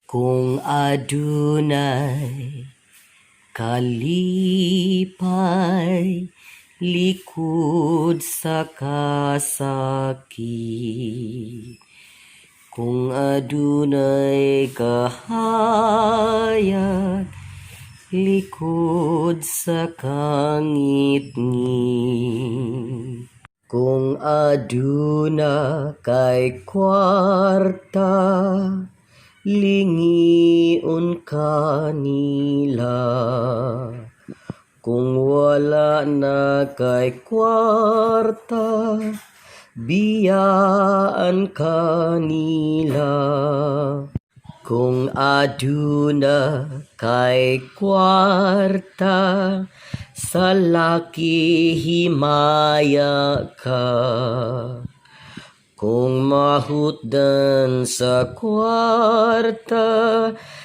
Kung adunay kalipay likod sa kasakit, kung adunay kahayag likod sa kangit-ngit, kung aduna kay kwarta lingiun kanila, kung wala na kay kwarta biyaan kanila, kung aduna kay kwarta sa laki himaya ka, kung mahutdan sa kwarta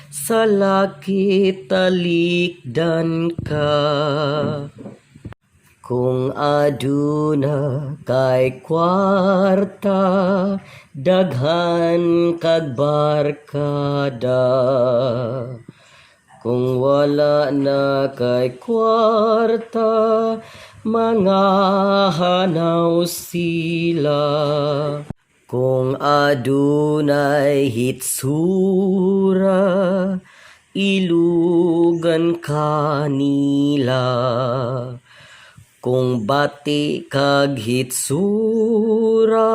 sa laki talikdan ka, kung aduna kay kwarta daghan kag barkada, kung wala na kay kwarta mga hanaw sila, kung adunay hitsura ilugan kanila, kung bati kag hitsura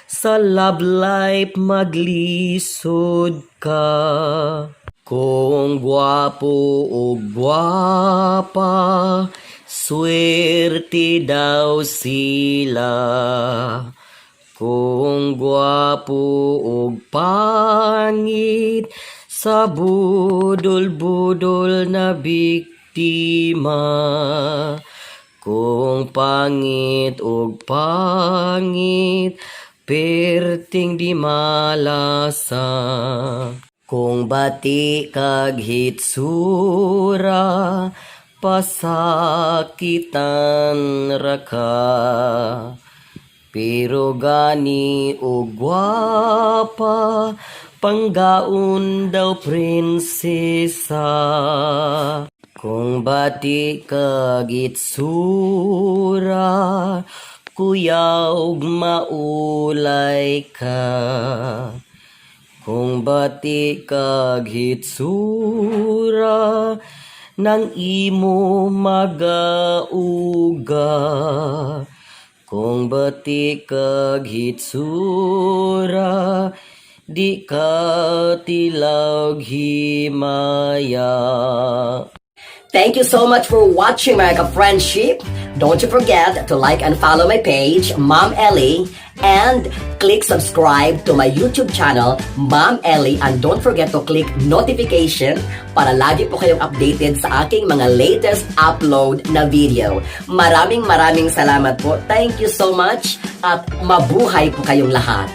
sa love life maglisod ka, kung gwapo o gwapa swerte daw sila, kung gwapo o pangit sa budol-budol na biktima, kung pangit o pangit perting di malasa, kung bati kag hitsura pasakitan raka, pero gani o gwapa panggaon daw prinsesa, kung bati kag hitsura kuyaw maulay ka, kung bati kag hitsura nang imo magauga, kung bati kag hitsura di ka tilawg himaya. Thank you so much for watching my friendship. Don't you forget to like and follow my page, Mom Ellie, and click subscribe to my YouTube channel, Mom Ellie, and don't forget to click notification para lagi po kayong updated sa aking mga latest upload na video. Maraming salamat po. Thank you so much at mabuhay po kayong lahat.